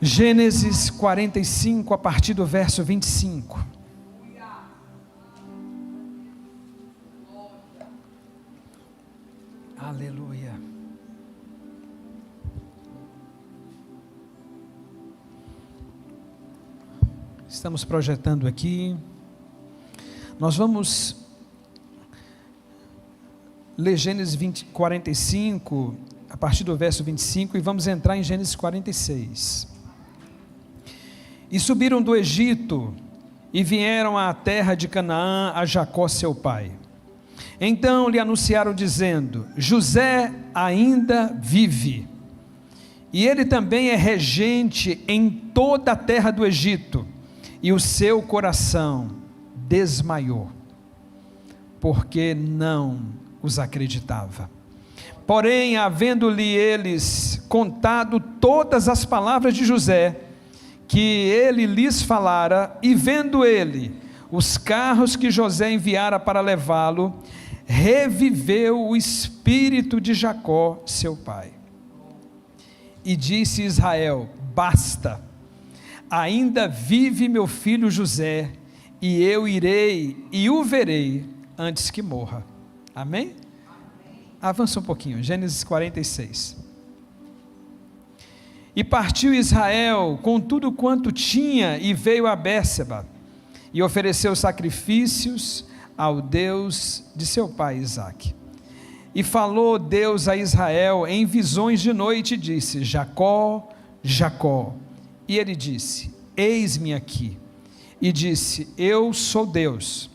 Gênesis 45, a partir do verso 25. Aleluia. Estamos projetando aqui. Nós vamos ler Gênesis 45, a partir do verso 25, e vamos entrar em Gênesis 46. E subiram do Egito, e vieram à terra de Canaã, a Jacó seu pai. Então lhe anunciaram dizendo: José ainda vive, e ele também é regente em toda a terra do Egito. E o seu coração desmaiou, porque não os acreditava. Porém, havendo-lhe eles contado todas as palavras de José, que ele lhes falara, e vendo ele os carros que José enviara para levá-lo, reviveu o espírito de Jacó, seu pai. E disse Israel: basta, ainda vive meu filho José, e eu irei e o verei antes que morra. Amém? Avança um pouquinho, Gênesis 46. E partiu Israel com tudo quanto tinha, e veio a Bérseba, e ofereceu sacrifícios ao Deus de seu pai Isaque. E falou Deus a Israel em visões de noite, e disse: Jacó, Jacó. E ele disse: eis-me aqui. E disse: eu sou Deus,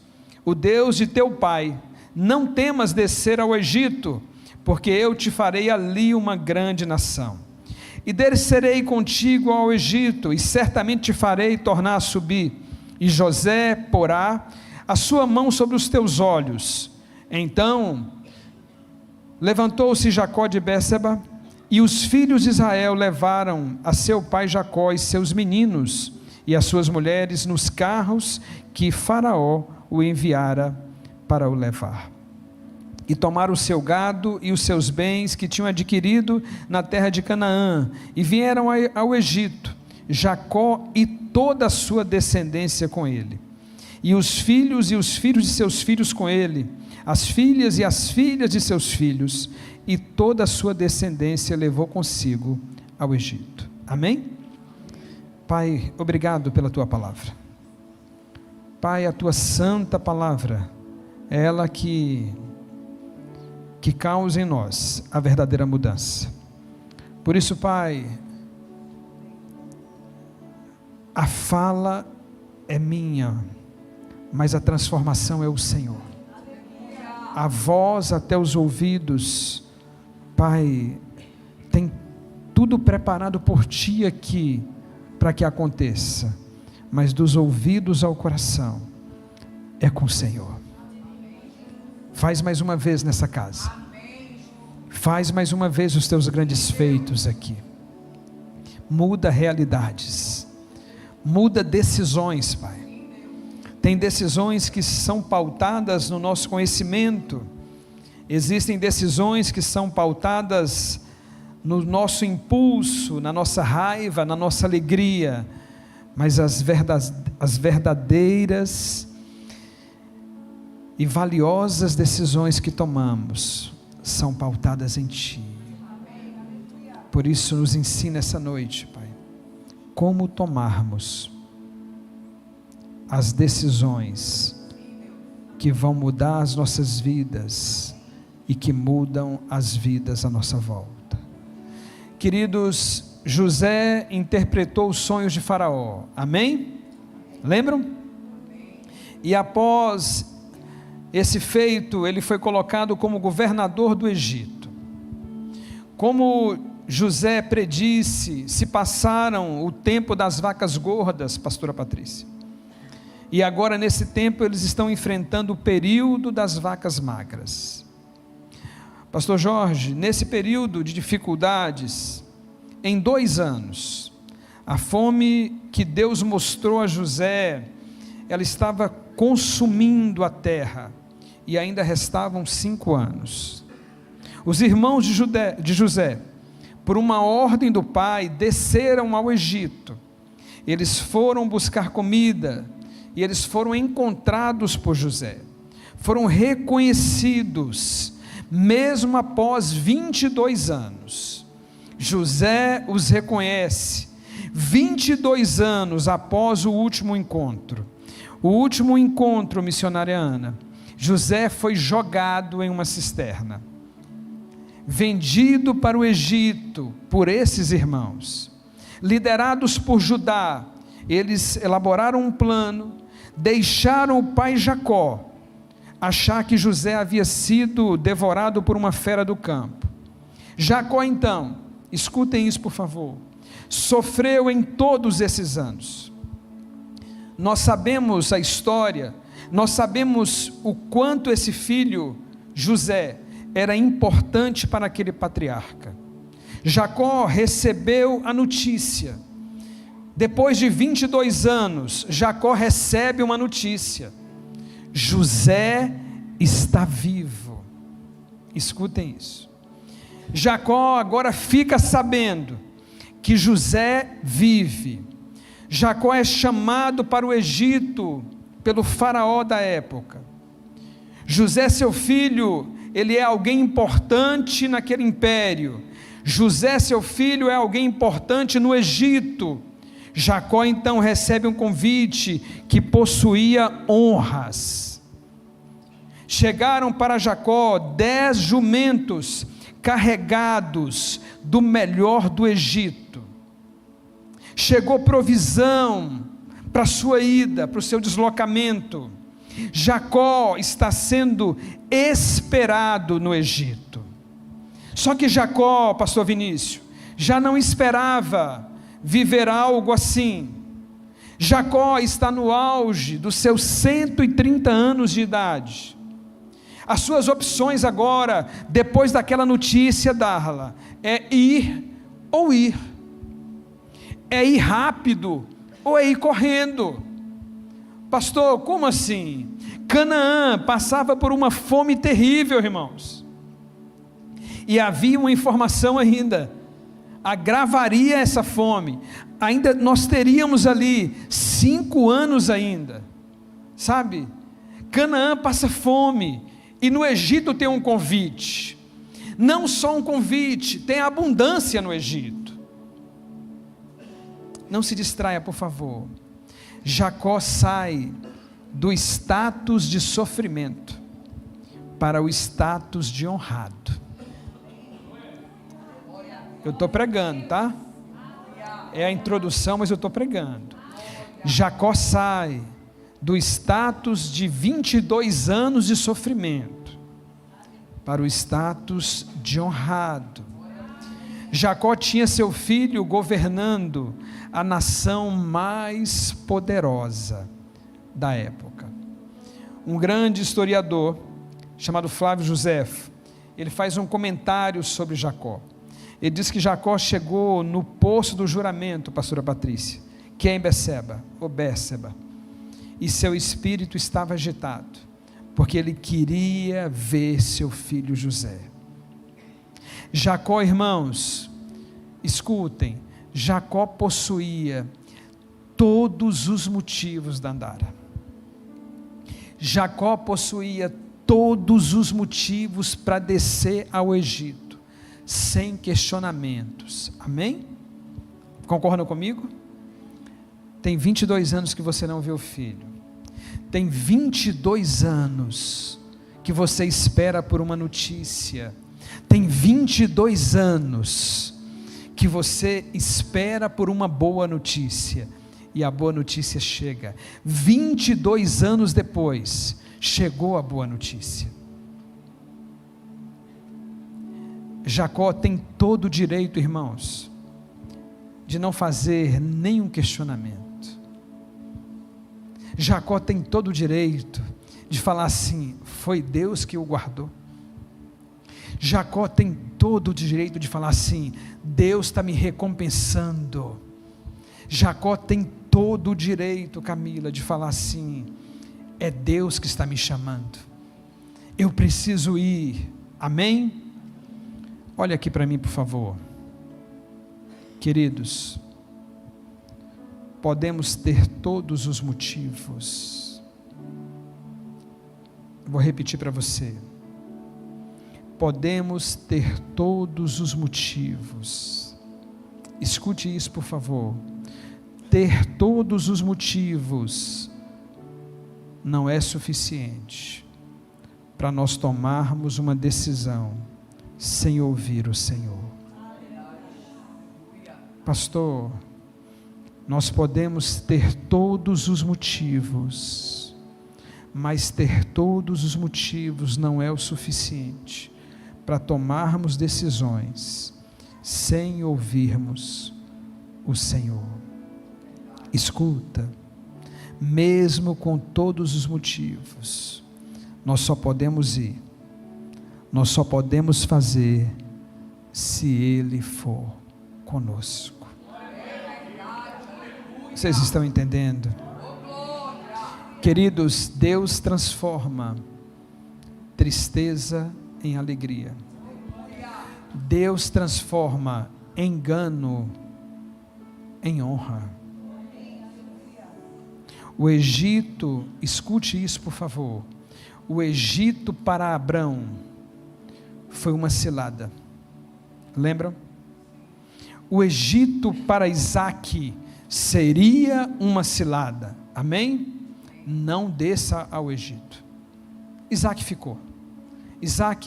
o Deus de teu pai. Não temas descer ao Egito, porque eu te farei ali uma grande nação. E descerei contigo ao Egito, e certamente te farei tornar a subir. E José porá a sua mão sobre os teus olhos. Então levantou-se Jacó de Bérseba, e os filhos de Israel levaram a seu pai Jacó e seus meninos e as suas mulheres nos carros que Faraó o enviara para o levar. E tomaram o seu gado e os seus bens que tinham adquirido na terra de Canaã, e vieram ao Egito, Jacó e toda a sua descendência com ele, e os filhos de seus filhos com ele, as filhas e as filhas de seus filhos, e toda a sua descendência levou consigo ao Egito. Amém? Pai, obrigado pela tua palavra. Pai, a tua santa palavra é ela que causa em nós a verdadeira mudança. Por isso, Pai, a fala é minha, mas a transformação é o Senhor. A voz até os ouvidos, Pai, tem tudo preparado por Ti aqui, para que aconteça, mas dos ouvidos ao coração, é com o Senhor. Faz mais uma vez nessa casa, faz mais uma vez os teus grandes feitos aqui, muda realidades, muda decisões, Pai. Tem decisões que são pautadas no nosso conhecimento, existem decisões que são pautadas no nosso impulso, na nossa raiva, na nossa alegria, mas as verdadeiras e valiosas decisões que tomamos são pautadas em Ti. Por isso nos ensina essa noite, Pai, como tomarmos as decisões que vão mudar as nossas vidas e que mudam as vidas à nossa volta. Queridos, José interpretou os sonhos de Faraó, amém? Lembram? E após esse feito, ele foi colocado como governador do Egito. Como José predisse, se passaram o tempo das vacas gordas, pastora Patrícia, e agora nesse tempo eles estão enfrentando o período das vacas magras. Pastor Jorge, nesse período de dificuldades, em 2 anos, a fome que Deus mostrou a José, ela estava consumindo a terra, e ainda restavam 5 anos. Os irmãos de José por uma ordem do pai, desceram ao Egito. Eles foram buscar comida, e eles foram encontrados por José. Foram reconhecidos, mesmo após 22 anos. José os reconhece, 22 anos após o último encontro. O último encontro, missionária Ana, José foi jogado em uma cisterna, vendido para o Egito por esses irmãos. Liderados por Judá, eles elaboraram um plano, deixaram o pai Jacó achar que José havia sido devorado por uma fera do campo. Jacó então, escutem isso por favor, sofreu em todos esses anos. Nós sabemos a história, nós sabemos o quanto esse filho, José, era importante para aquele patriarca. Jacó recebeu a notícia, depois de 22 anos, Jacó recebe uma notícia: José está vivo. Escutem isso. Jacó agora fica sabendo que José vive. Jacó é chamado para o Egito pelo faraó da época. José, seu filho, ele é alguém importante naquele império. José, seu filho, é alguém importante no Egito. Jacó então recebe um convite que possuía honras. Chegaram para Jacó 10 jumentos carregados do melhor do Egito. Chegou provisão para a sua ida, para o seu deslocamento. Jacó está sendo esperado no Egito. Só que Jacó, pastor Vinícius, já não esperava viver algo assim. Jacó está no auge dos seus 130 anos de idade. As suas opções agora, depois daquela notícia, Darla, é ir ou ir. É ir rápido ou é ir correndo. Pastor, como assim? Canaã passava por uma fome terrível, irmãos. E havia uma informação ainda, agravaria essa fome. Ainda nós teríamos ali 5 anos ainda, sabe? Canaã passa fome, e no Egito tem um convite. Não só um convite, tem abundância no Egito. Não se distraia, por favor. Jacó sai do status de sofrimento para o status de honrado. Eu estou pregando, tá? É a introdução, mas eu estou pregando. Jacó sai do status de 22 anos de sofrimento para o status de honrado. Jacó tinha seu filho governando a nação mais poderosa da época. Um grande historiador chamado Flávio Joséfo, ele faz um comentário sobre Jacó. Ele diz que Jacó chegou no poço do juramento, pastora Patrícia, que é em Beceba, ou Bérseba, e seu espírito estava agitado, porque ele queria ver seu filho José. Jacó, irmãos, escutem, Jacó possuía todos os motivos da andara. Jacó possuía todos os motivos para descer ao Egito, sem questionamentos. Amém? Concordam comigo? Tem 22 anos que você não vê o filho. Tem 22 anos que você espera por uma notícia. Tem 22 anos que você espera por uma boa notícia. E a boa notícia chega. 22 anos depois, chegou a boa notícia. Jacó tem todo o direito, irmãos, de não fazer nenhum questionamento. Jacó tem todo o direito de falar assim: foi Deus que o guardou. Jacó tem todo o direito de falar assim: Deus está me recompensando. Jacó tem todo o direito, Camila, de falar assim: é Deus que está me chamando, eu preciso ir. Amém? Olha aqui para mim, por favor. Queridos, podemos ter todos os motivos. Vou repetir para você. Podemos ter todos os motivos. Escute isso, por favor. Ter todos os motivos não é suficiente para nós tomarmos uma decisão sem ouvir o Senhor. Pastor, nós podemos ter todos os motivos, mas ter todos os motivos não é o suficiente para tomarmos decisões sem ouvirmos o Senhor. Escuta, mesmo com todos os motivos, nós só podemos ir, nós só podemos fazer se Ele for conosco. Vocês estão entendendo? Queridos, Deus transforma tristeza em alegria. Deus transforma engano em honra. O Egito, escute isso por favor, o Egito para Abrão foi uma cilada, lembram? O Egito para Isaque seria uma cilada, amém? Não desça ao Egito. Isaque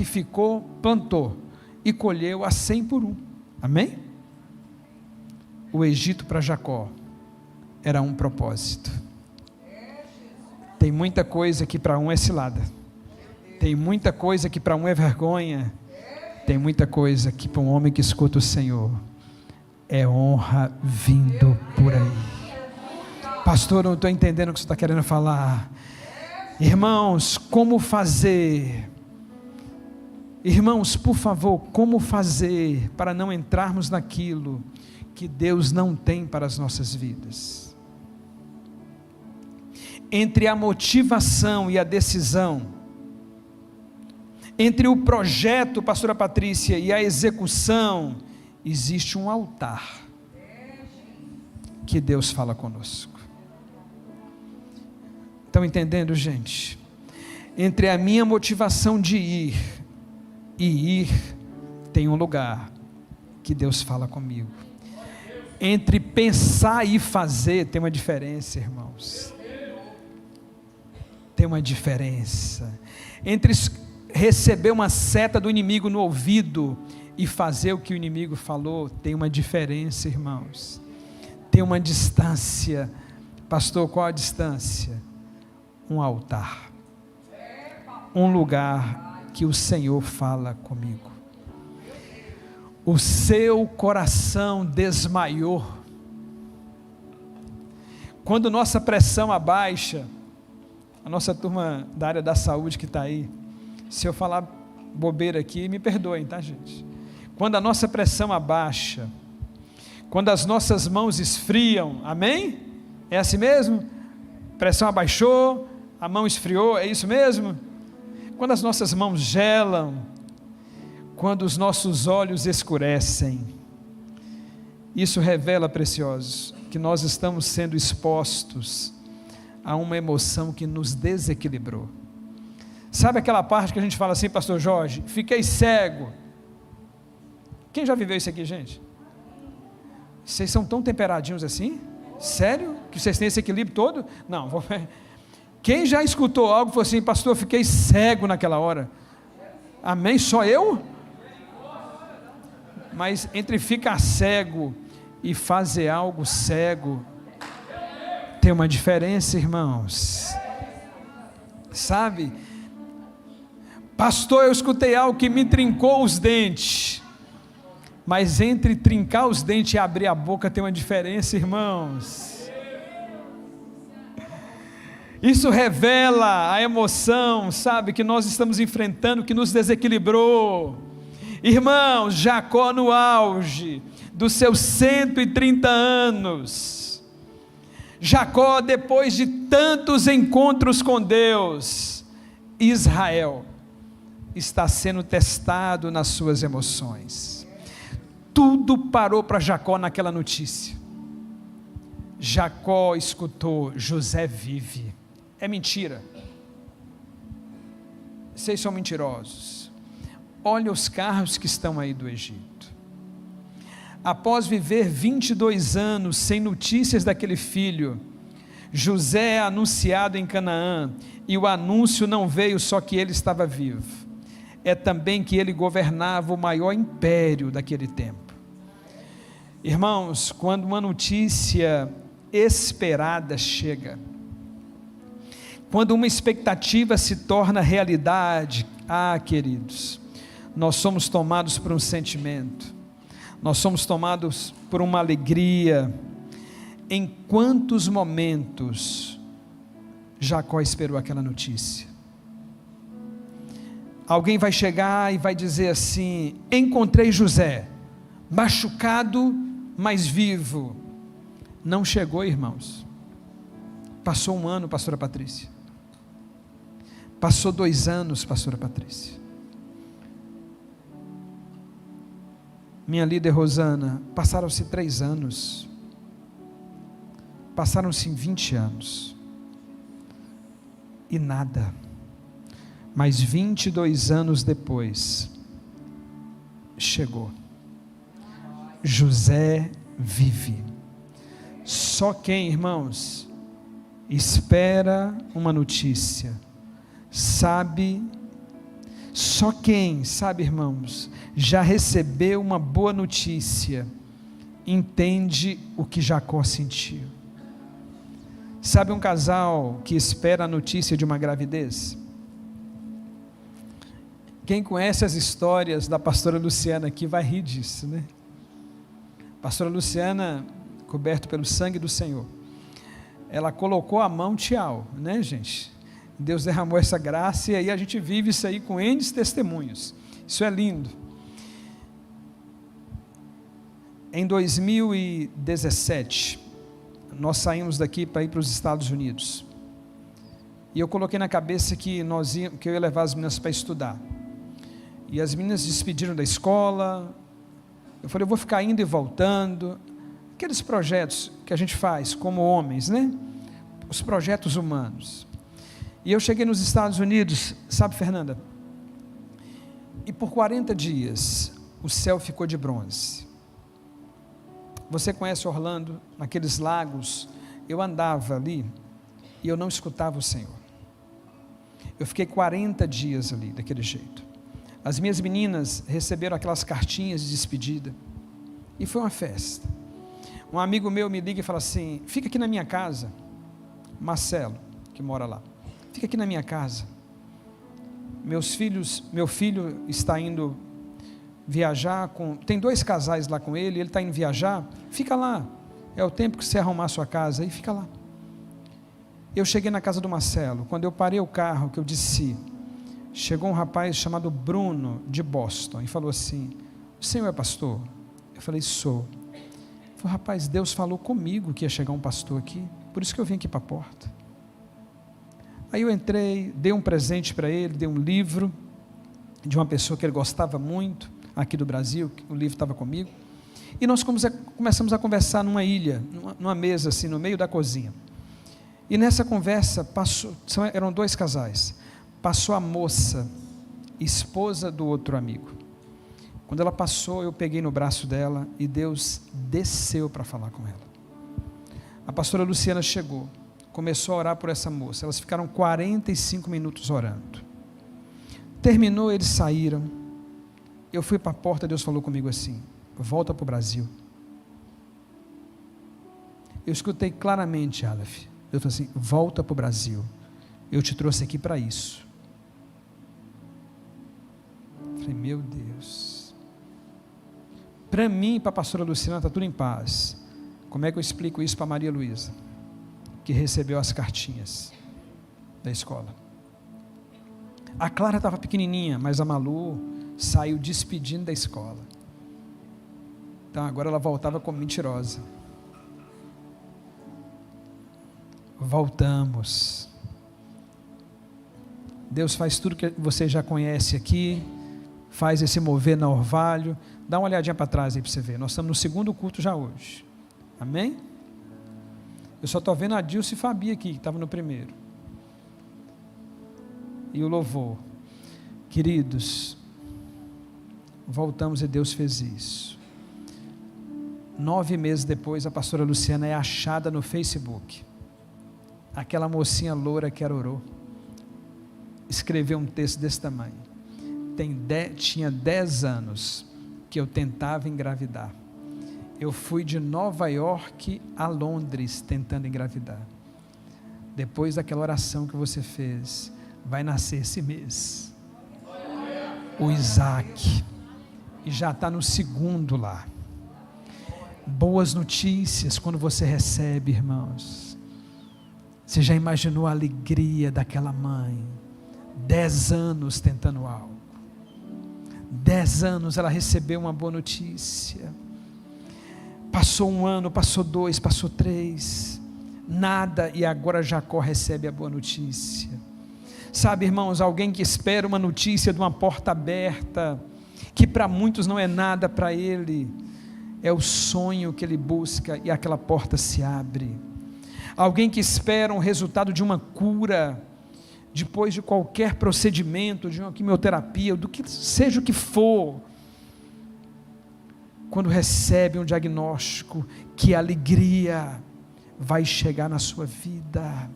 ficou, plantou e colheu a 100 por 1, amém? O Egito para Jacó era um propósito. Tem muita coisa que para um é cilada, tem muita coisa que para um é vergonha, tem muita coisa que para um homem que escuta o Senhor é honra vindo por aí. Pastor, eu não estou entendendo o que você está querendo falar. Irmãos, como fazer? Irmãos, por favor, como fazer para não entrarmos naquilo que Deus não tem para as nossas vidas? Entre a motivação e a decisão, entre o projeto, pastora Patrícia, e a execução, existe um altar que Deus fala conosco. Estão entendendo, gente? Entre a minha motivação de ir e ir, tem um lugar que Deus fala comigo. Entre pensar e fazer, tem uma diferença, irmãos. Tem uma diferença. Entre receber uma seta do inimigo no ouvido e fazer o que o inimigo falou, tem uma diferença, irmãos. Tem uma distância. Pastor, qual a distância? Um altar. Um lugar que o Senhor fala comigo. O seu coração desmaiou. Quando nossa pressão abaixa, a nossa turma da área da saúde que está aí, se eu falar bobeira aqui, me perdoem, tá, gente? Quando a nossa pressão abaixa, quando as nossas mãos esfriam, amém? É assim mesmo? Pressão abaixou, a mão esfriou, é isso mesmo? Quando as nossas mãos gelam, quando os nossos olhos escurecem, isso revela, preciosos, que nós estamos sendo expostos a uma emoção que nos desequilibrou. Sabe aquela parte que a gente fala assim, pastor Jorge, fiquei cego. Quem já viveu isso aqui, gente? Vocês são tão temperadinhos assim? Sério? Que vocês têm esse equilíbrio todo? Não, vou ver. Quem já escutou algo e falou assim, pastor, fiquei cego naquela hora? Amém? Só eu? Mas entre ficar cego e fazer algo cego, tem uma diferença, irmãos. Sabe? Pastor, eu escutei algo que me trincou os dentes. Mas entre trincar os dentes e abrir a boca tem uma diferença, irmãos. Isso revela a emoção, sabe, que nós estamos enfrentando, que nos desequilibrou. Irmãos, Jacó no auge dos seus 130 anos. Jacó, depois de tantos encontros com Deus, Israel está sendo testado nas suas emoções. tudo parou para Jacó naquela notícia. Jacó escutou: José vive. É mentira. Vocês são mentirosos. Olha os carros que estão aí do Egito. Após viver 22 anos sem notícias daquele filho, José é anunciado em Canaã, e o anúncio não veio só que ele estava vivo, é também que ele governava o maior império daquele tempo. Irmãos, quando uma notícia esperada chega, quando uma expectativa se torna realidade, queridos, nós somos tomados por um sentimento, nós somos tomados por uma alegria. Em quantos momentos Jacó esperou aquela notícia? Alguém vai chegar e vai dizer assim: encontrei José, machucado, mas vivo. Não chegou, irmãos. Passou 1 ano, pastora Patrícia. Passou 2 anos, pastora Patrícia. Minha líder Rosana, passaram-se 3 anos. Passaram-se 20 anos. E nada. Mas 22 anos depois, chegou. José vive. Só quem, irmãos, espera uma notícia, sabe, só quem, sabe, irmãos, já recebeu uma boa notícia, entende o que Jacó sentiu. Sabe um casal que espera a notícia de uma gravidez? Quem conhece as histórias da pastora Luciana aqui vai rir disso, né? Pastora Luciana, coberto pelo sangue do Senhor, ela colocou a mão tchau, né, gente? Deus derramou essa graça e aí a gente vive isso aí com N testemunhos. Isso é lindo. Em 2017, nós saímos daqui para ir para os Estados Unidos. E eu coloquei na cabeça que eu ia levar as meninas para estudar. E as meninas despediram da escola. Eu falei, eu vou ficar indo e voltando. Aqueles projetos que a gente faz como homens, né? Os projetos humanos. E eu cheguei nos Estados Unidos, sabe, Fernanda? E por 40 dias, o céu ficou de bronze. Você conhece Orlando, naqueles lagos? Eu andava ali e eu não escutava o Senhor. Eu fiquei 40 dias ali, daquele jeito. As minhas meninas receberam aquelas cartinhas de despedida. E foi uma festa. Um amigo meu me liga e fala assim: fica aqui na minha casa. Marcelo, que mora lá. Fica aqui na minha casa. Meu filho está indo viajar tem 2 casais lá com ele está indo viajar, fica lá, é o tempo que você arrumar a sua casa, aí fica lá. Eu cheguei na casa do Marcelo, quando eu parei o carro, que eu desci, chegou um rapaz chamado Bruno, de Boston, e falou assim: o senhor é pastor? Eu falei, sou. Ele falou, rapaz, Deus falou comigo que ia chegar um pastor aqui, por isso que eu vim aqui para a porta. Aí eu entrei, dei um presente para ele, dei um livro, de uma pessoa que ele gostava muito, aqui do Brasil, o livro estava comigo, e nós começamos a conversar numa ilha, numa mesa assim, no meio da cozinha, e nessa conversa, eram 2 casais, passou a moça, esposa do outro amigo. Quando ela passou, eu peguei no braço dela, e Deus desceu para falar com ela. A pastora Luciana chegou, começou a orar por essa moça, elas ficaram 45 minutos orando, terminou, eles saíram, eu fui para a porta, Deus falou comigo assim: volta para o Brasil. Eu escutei claramente, Aleph, eu falei assim: volta para o Brasil, eu te trouxe aqui para isso. Eu falei, meu Deus, para mim e para a pastora Luciana está tudo em paz. Como é que eu explico isso para Maria Luísa, que recebeu as cartinhas da escola? A Clara estava pequenininha, mas a Malu saiu despedindo da escola. Então agora ela voltava como mentirosa. Voltamos. Deus faz tudo que você já conhece aqui, faz esse mover na orvalho. Dá uma olhadinha para trás aí para você ver. Nós estamos no segundo culto já hoje. Amém? Eu só estou vendo a Dilce e Fabi aqui, que estava no primeiro. E o louvor. Queridos, voltamos e Deus fez isso. 9 meses depois, a pastora Luciana é achada no Facebook. Aquela mocinha loura que orou. Escreveu um texto desse tamanho. Tinha 10 anos que eu tentava engravidar. Eu fui de Nova York a Londres tentando engravidar. Depois daquela oração que você fez, vai nascer esse mês o Isaac, e já está no segundo lá. Boas notícias quando você recebe, irmãos. Você já imaginou a alegria daquela mãe? 10 anos tentando algo, 10 anos ela recebeu uma boa notícia. Passou 1 ano, passou 2, passou 3, nada, e agora Jacó recebe a boa notícia. Sabe, irmãos, alguém que espera uma notícia de uma porta aberta, que para muitos não é nada, para ele é o sonho que ele busca, e aquela porta se abre. Alguém que espera um resultado de uma cura, depois de qualquer procedimento, de uma quimioterapia, do que seja o que for, quando recebe um diagnóstico, que alegria vai chegar na sua vida.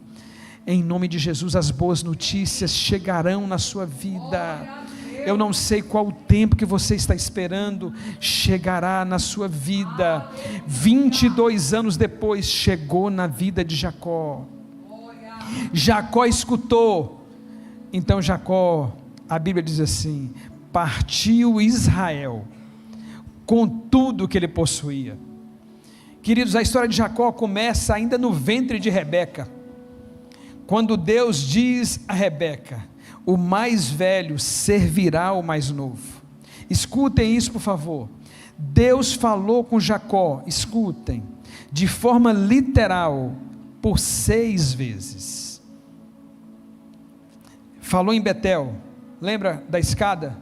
Em nome de Jesus, as boas notícias chegarão na sua vida. Eu não sei qual o tempo que você está esperando, chegará na sua vida. 22 anos depois, chegou na vida de Jacó. Jacó escutou. Então Jacó, a Bíblia diz assim: partiu Israel com tudo que ele possuía. Queridos, a história de Jacó começa ainda no ventre de Rebeca, quando Deus diz a Rebeca: o mais velho servirá ao mais novo. Escutem isso, por favor. Deus falou com Jacó, escutem, de forma literal, por 6 vezes. Falou em Betel, lembra da escada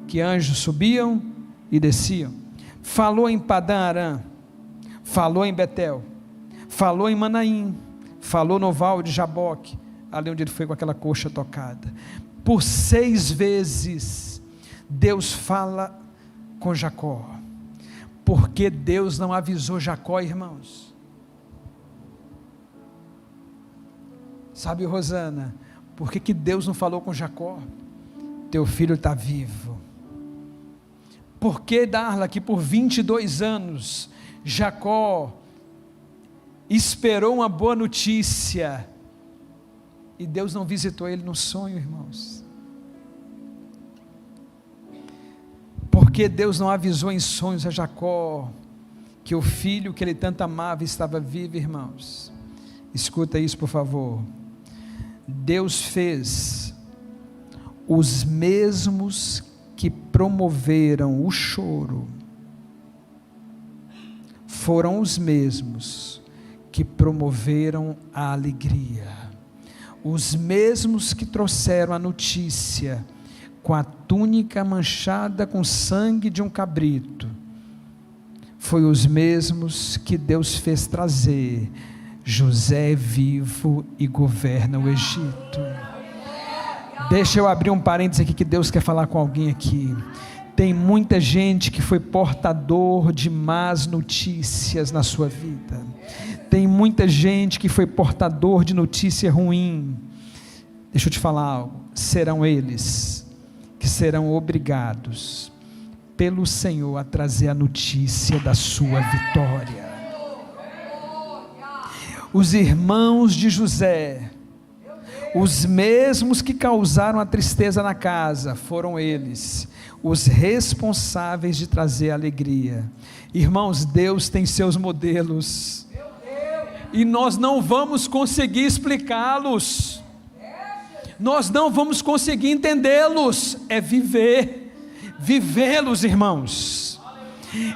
que anjos subiam e desciam? Falou em Padã Arã, falou em Betel, falou em Manaim, falou no Val de Jaboque, ali onde ele foi com aquela coxa tocada. Por 6 vezes Deus fala com Jacó. Porque Deus não avisou Jacó, irmãos? Sabe, Rosana, por que Deus não falou com Jacó? Teu filho está vivo. Por que, Darla, que por 22 anos Jacó esperou uma boa notícia e Deus não visitou ele no sonho, irmãos? Porque Deus não avisou em sonhos a Jacó que o filho que ele tanto amava estava vivo, irmãos? Escuta isso, por favor. Deus fez os mesmos que promoveram o choro, foram os mesmos que promoveram a alegria, os mesmos que trouxeram a notícia com a túnica manchada com sangue de um cabrito, foi os mesmos que Deus fez trazer José vivo e governa o Egito. Deixa eu abrir um parênteses aqui, que Deus quer falar com alguém aqui. Tem muita gente que foi portador de más notícias na sua vida. Tem muita gente que foi portador de notícia ruim. Deixa eu te falar algo. Serão eles que serão obrigados pelo Senhor a trazer a notícia da sua vitória. Os irmãos de José, os mesmos que causaram a tristeza na casa, foram eles os responsáveis de trazer a alegria. Irmãos, Deus tem seus modelos e nós não vamos conseguir explicá-los, nós não vamos conseguir entendê-los, é vivê-los, irmãos.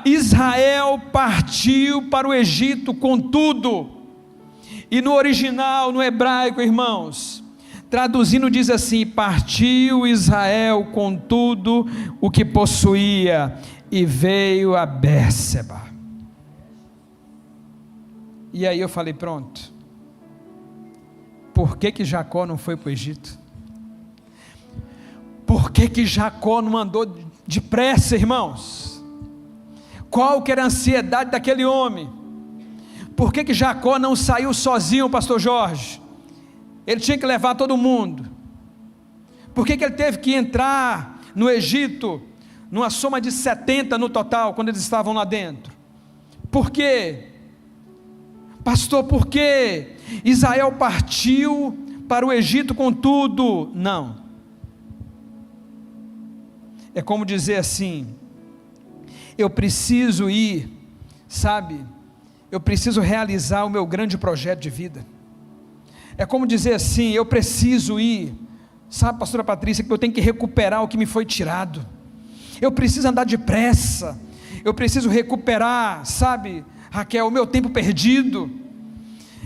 Israel partiu para o Egito com tudo, e no original, no hebraico, irmãos, Traduzindo diz assim: partiu Israel com tudo o que possuía e veio a Bérseba. E aí eu falei, pronto, por que Jacó não foi para o Egito? Por que Jacó não andou depressa, irmãos? Qual que era a ansiedade daquele homem? Por que Jacó não saiu sozinho, pastor Jorge? Ele tinha que levar todo mundo. Por que ele teve que entrar no Egito, numa soma de 70 no total, quando eles estavam lá dentro? Por quê? Pastor, por que Israel partiu para o Egito com tudo? Não. É como dizer assim, eu preciso ir, sabe, eu preciso realizar o meu grande projeto de vida. É como dizer assim, eu preciso ir, sabe, pastora Patrícia, que eu tenho que recuperar o que me foi tirado. Eu preciso andar depressa, eu preciso recuperar, sabe, Raquel, o meu tempo perdido.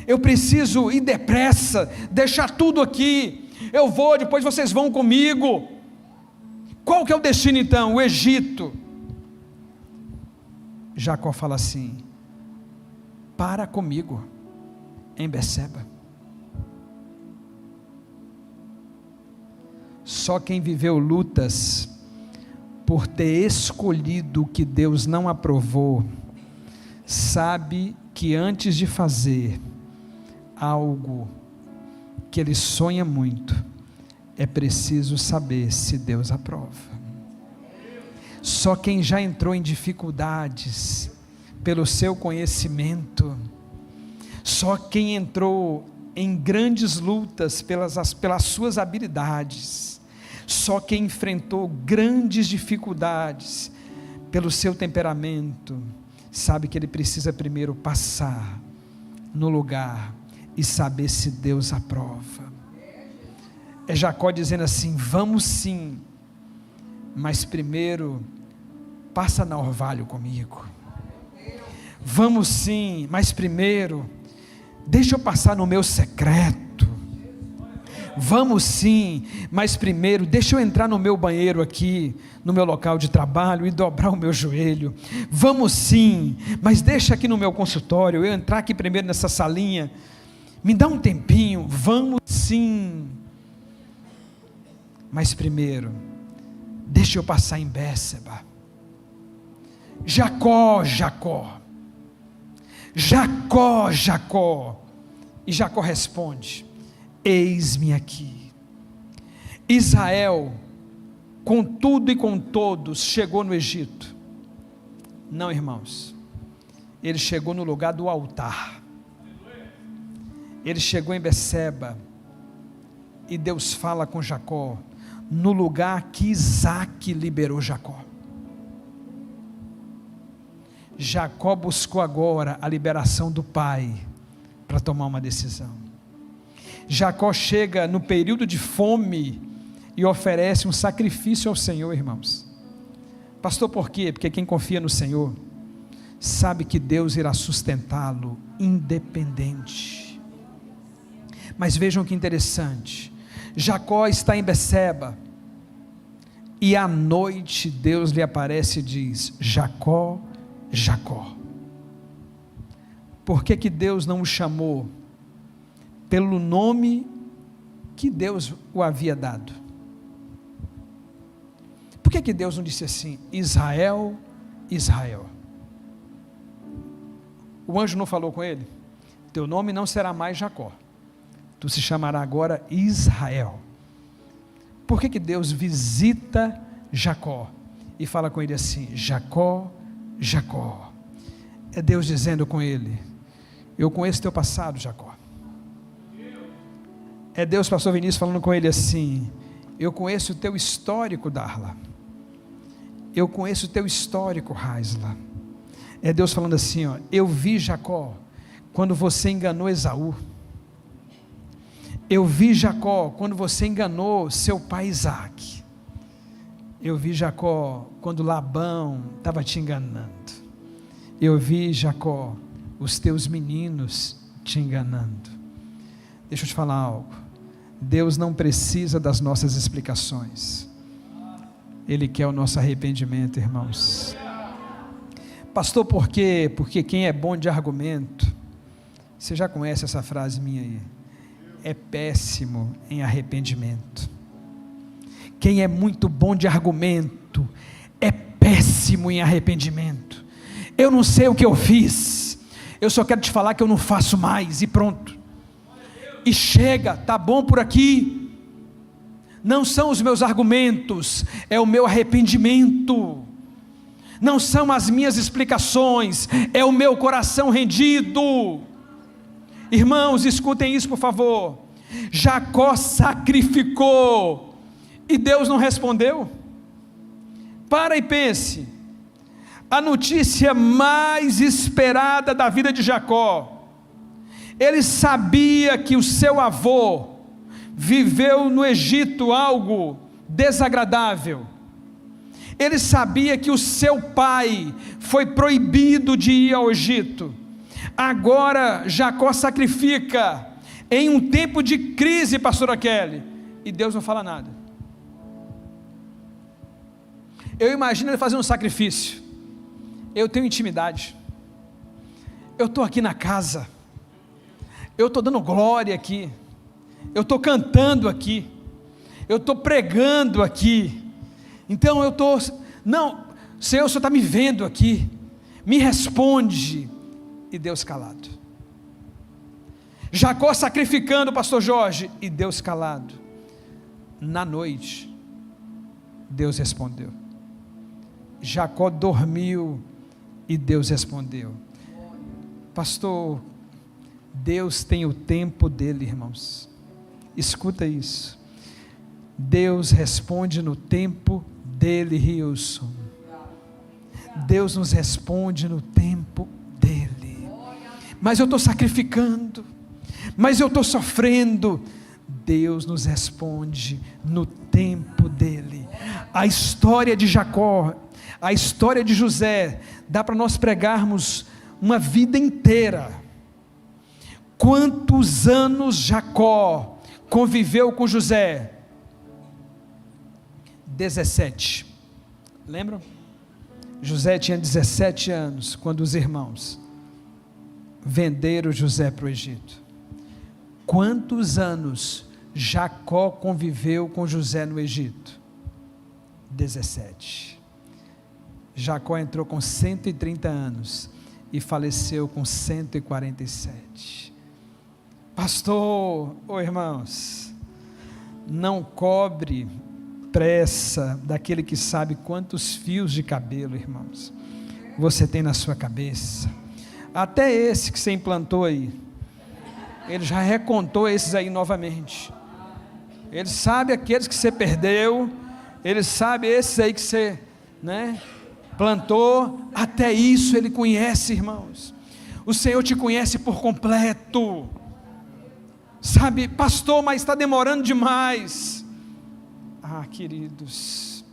Eu preciso ir depressa, deixar tudo aqui. Eu vou, depois vocês vão comigo. Qual que é o destino então? O Egito. Jacó fala assim: para comigo em Bérseba. Só quem viveu lutas por ter escolhido o que Deus não aprovou, sabe que antes de fazer algo que ele sonha muito, é preciso saber se Deus aprova. Só quem já entrou em dificuldades pelo seu conhecimento, só quem entrou em grandes lutas pelas suas habilidades, só quem enfrentou grandes dificuldades pelo seu temperamento, sabe que ele precisa primeiro passar no lugar e saber se Deus aprova. É Jacó dizendo assim: vamos sim, mas primeiro passa na orvalho comigo. Vamos sim, mas primeiro deixa eu passar no meu secreto. Vamos sim, mas primeiro deixa eu entrar no meu banheiro aqui, no meu local de trabalho, e dobrar o meu joelho. Vamos sim, mas deixa aqui no meu consultório, eu entrar aqui primeiro nessa salinha, me dá um tempinho. Vamos sim, mas primeiro deixa eu passar em Bérseba. Jacó, Jacó, Jacó, Jacó. E Jacó responde: eis-me aqui. Israel, com tudo e com todos, chegou no Egito. Não, irmãos, ele chegou no lugar do altar. Ele chegou em Bérseba, e Deus fala com Jacó, no lugar que Isaac liberou Jacó. Jacó buscou agora a liberação do pai, para tomar uma decisão. Jacó chega no período de fome, e oferece um sacrifício ao Senhor, irmãos. Pastor, por quê? Porque quem confia no Senhor, sabe que Deus irá sustentá-lo, independente. Mas vejam que interessante, Jacó está em Bérseba, e à noite Deus lhe aparece e diz: Jacó, Jacó. Por que Deus não o chamou pelo nome que Deus o havia dado? Por que Deus não disse assim: Israel, Israel? O anjo não falou com ele: teu nome não será mais Jacó, tu se chamará agora Israel. Por que Deus visita Jacó e fala com ele assim: Jacó, Jacó? É Deus dizendo com ele: eu conheço teu passado, Jacó. É Deus, pastor Vinícius, falando com ele assim: eu conheço o teu histórico, Darla. Eu conheço o teu histórico, Raisla. É Deus falando assim, ó: eu vi, Jacó, quando você enganou Esaú. Eu vi, Jacó, quando você enganou seu pai Isaac. Eu vi, Jacó, quando Labão estava te enganando. Eu vi, Jacó, os teus meninos te enganando. Deixa eu te falar algo. Deus não precisa das nossas explicações, Ele quer o nosso arrependimento, irmãos. Pastor, por quê? Porque quem é bom de argumento, você já conhece essa frase minha aí, é péssimo em arrependimento. Quem é muito bom de argumento, é péssimo em arrependimento. Eu não sei o que eu fiz, eu só quero te falar que eu não faço mais, e pronto. E chega, tá bom por aqui. Não são os meus argumentos, é o meu arrependimento. Não são as minhas explicações, é o meu coração rendido. Irmãos, escutem isso por favor. Jacó sacrificou e Deus não respondeu. Para e pense. A notícia mais esperada da vida de Jacó. Ele sabia que o seu avô viveu no Egito algo desagradável. Ele sabia que o seu pai foi proibido de ir ao Egito. Agora Jacó sacrifica em um tempo de crise, pastora Kelly, e Deus não fala nada. Eu imagino ele fazendo um sacrifício. Eu tenho intimidade, eu estou aqui na casa, eu estou dando glória aqui, eu estou cantando aqui, eu estou pregando aqui, então eu estou, não, Senhor, o Senhor está me vendo aqui, me responde, e Deus calado. Jacó sacrificando, pastor Jorge, e Deus calado. Na noite, Deus respondeu. Jacó dormiu, e Deus respondeu. Pastor, Deus tem o tempo dele, irmãos. Escuta isso. Deus responde no tempo dele, Rilson. Deus nos responde no tempo dele. Mas eu estou sacrificando, mas eu estou sofrendo. Deus nos responde no tempo dele. A história de Jacó, a história de José, dá para nós pregarmos uma vida inteira. Quantos anos Jacó conviveu com José? 17. Lembram? José tinha 17 anos quando os irmãos venderam José para o Egito. Quantos anos Jacó conviveu com José no Egito? 17. Jacó entrou com 130 anos e faleceu com 147. Pastor, irmãos, não cobre pressa daquele que sabe quantos fios de cabelo, irmãos, você tem na sua cabeça. Até esse que você implantou aí, ele já recontou esses aí novamente. Ele sabe aqueles que você perdeu, ele sabe esses aí que você, plantou. Até isso ele conhece, irmãos. O Senhor te conhece por completo. Sabe, pastor, mas está demorando demais. Queridos,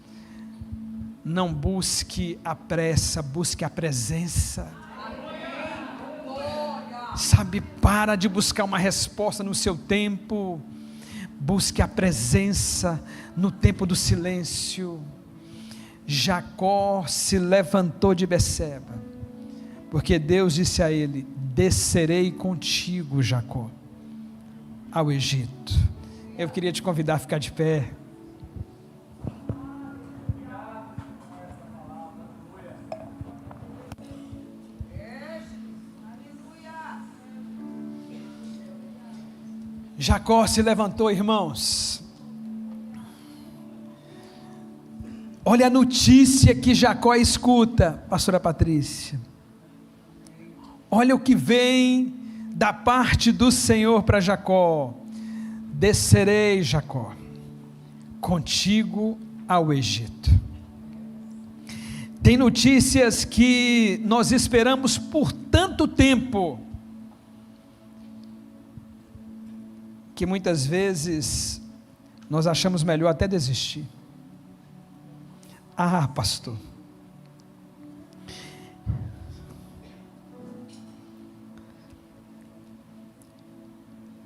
não busque a pressa, busque a presença. Sabe, para de buscar uma resposta no seu tempo, busque a presença no tempo do silêncio. Jacó se levantou de Beceba, porque Deus disse a ele: descerei contigo, Jacó, ao Egito. Eu queria te convidar a ficar de pé. Jacó se levantou, irmãos. Olha a notícia que Jacó escuta, pastora Patrícia. Olha o que vem da parte do Senhor para Jacó: descerei, Jacó, contigo ao Egito. Tem notícias que nós esperamos por tanto tempo, que muitas vezes nós achamos melhor até desistir. Pastor,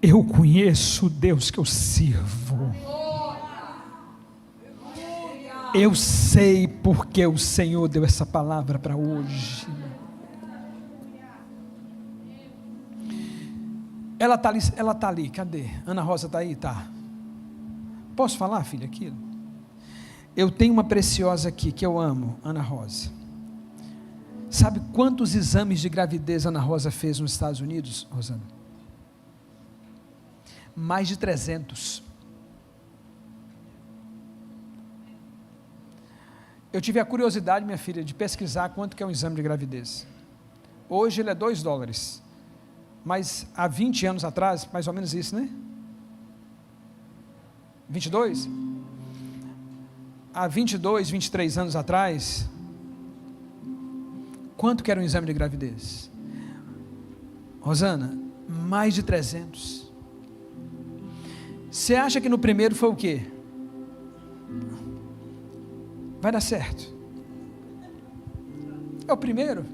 Eu conheço o Deus que eu sirvo. Eu sei porque o Senhor deu essa palavra para hoje. Ela está ali, cadê? Ana Rosa está aí? Tá. Posso falar, filha, aquilo? Eu tenho uma preciosa aqui, que eu amo, Ana Rosa. Sabe quantos exames de gravidez Ana Rosa fez nos Estados Unidos, Rosana? Mais de 300. Eu tive a curiosidade, minha filha, de pesquisar quanto que é um exame de gravidez. Hoje ele é $2. Mas há 20 anos atrás, mais ou menos isso, né? 22? Há 22, 23 anos atrás, quanto que era um exame de gravidez? Rosana, mais de 300. Você acha que no primeiro foi o quê? Vai dar certo. É o primeiro?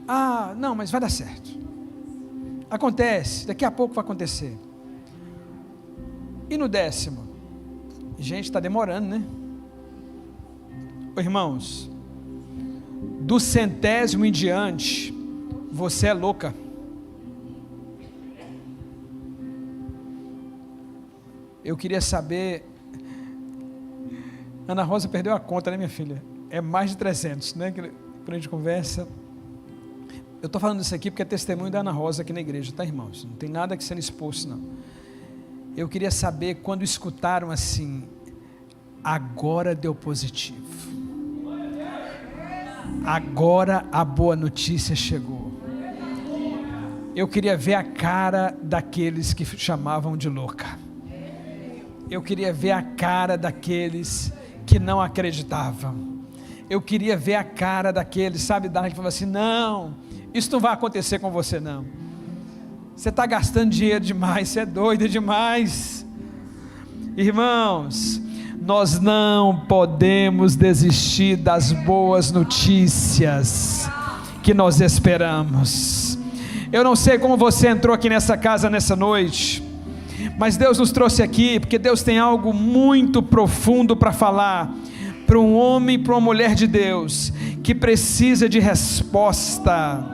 Ah, não, mas vai dar certo. Acontece, daqui a pouco vai acontecer. E no 10º? Gente, está demorando, né? Irmãos, do 100º em diante, você é louca. Eu queria saber, Ana Rosa perdeu a conta, né, minha filha? É mais de 300, né? Quando a gente conversa. Eu estou falando isso aqui porque é testemunho da Ana Rosa aqui na igreja, tá, irmãos? Não tem nada que sendo exposto, não. Eu queria saber quando escutaram assim, agora deu positivo. Agora a boa notícia chegou. Eu queria ver a cara daqueles que chamavam de louca. Eu queria ver a cara daqueles que não acreditavam. Eu queria ver a cara daqueles, sabe, que falavam assim, não, isso não vai acontecer com você não. Você está gastando dinheiro demais, você é doido demais. Irmãos, nós não podemos desistir das boas notícias que nós esperamos. Eu não sei como você entrou aqui nessa casa nessa noite, mas Deus nos trouxe aqui, porque Deus tem algo muito profundo para falar, para um homem e para uma mulher de Deus, que precisa de resposta.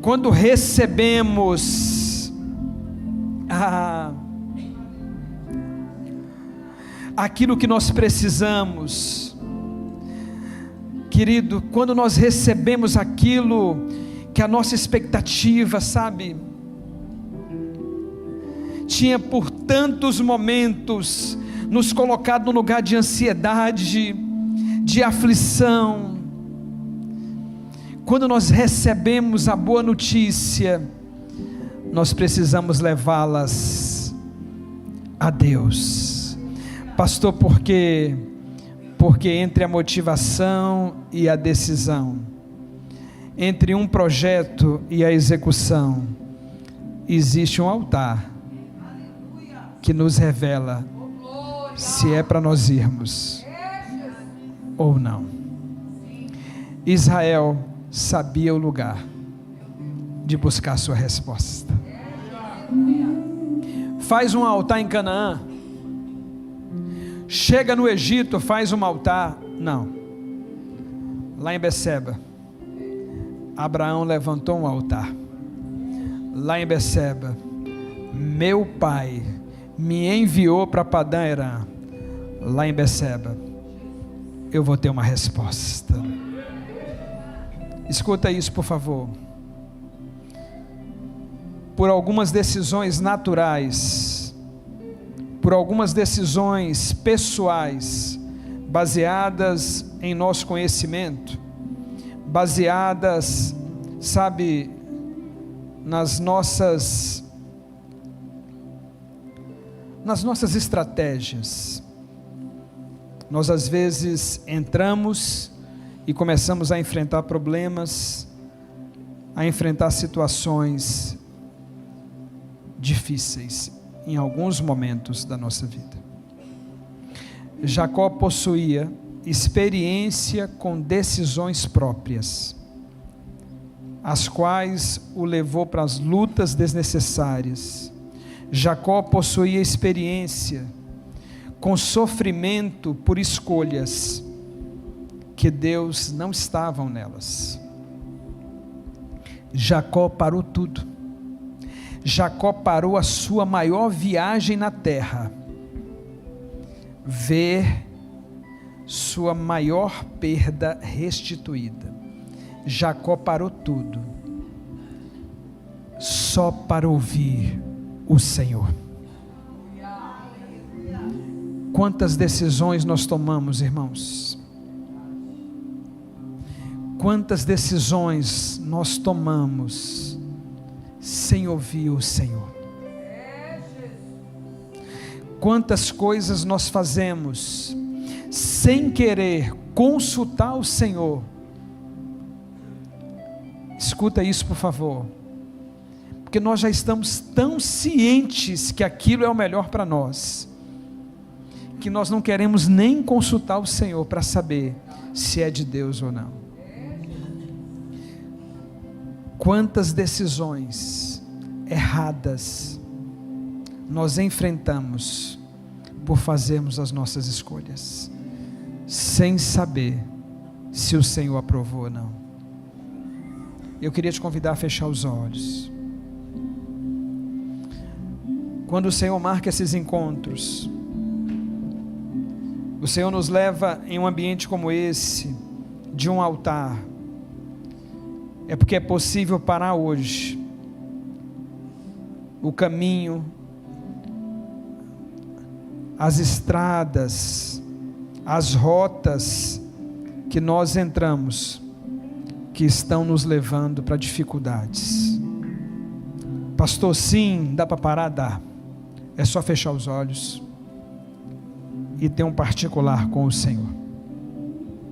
Quando recebemos aquilo que nós precisamos, querido, quando nós recebemos aquilo que a nossa expectativa, sabe, tinha por tantos momentos nos colocado no lugar de ansiedade, de aflição, quando nós recebemos a boa notícia, nós precisamos levá-las a Deus. Pastor, por quê? Porque entre a motivação e a decisão, entre um projeto e a execução, existe um altar que nos revela se é para nós irmos ou não. Israel sabia o lugar de buscar sua resposta. Faz um altar em Canaã, chega no Egito, faz um altar. Não, lá em Beceba, Abraão levantou um altar. Lá em Beceba, meu pai me enviou para Padã Arã. Lá em Beceba, eu vou ter uma resposta. Escuta isso, por favor. Por algumas decisões naturais, por algumas decisões pessoais, baseadas em nosso conhecimento, baseadas, sabe, nas nossas estratégias, nós às vezes entramos e começamos a enfrentar problemas, a enfrentar situações difíceis em alguns momentos da nossa vida. Jacó possuía experiência com decisões próprias. as quais o levou para as lutas desnecessárias. Jacó possuía experiência com sofrimento por escolhas que Deus não estava nelas. Jacó parou tudo. Jacó parou a sua maior viagem na terra, ver sua maior perda restituída. Jacó parou tudo, só para ouvir o Senhor. Quantas decisões nós tomamos, irmãos? Quantas decisões nós tomamos sem ouvir o Senhor? Quantas coisas nós fazemos sem querer consultar o Senhor? Escuta isso, por favor, porque nós já estamos tão cientes que aquilo é o melhor para nós, que nós não queremos nem consultar o Senhor para saber se é de Deus ou não. Quantas decisões erradas nós enfrentamos por fazermos as nossas escolhas, sem saber se o Senhor aprovou ou não. Eu queria te convidar a fechar os olhos. Quando o Senhor marca esses encontros, o Senhor nos leva em um ambiente como esse, de um altar, é porque é possível parar hoje o caminho, as estradas, as rotas que nós entramos, que estão nos levando para dificuldades. Pastor, sim, dá para parar? Dá. É só fechar os olhos e ter um particular com o Senhor.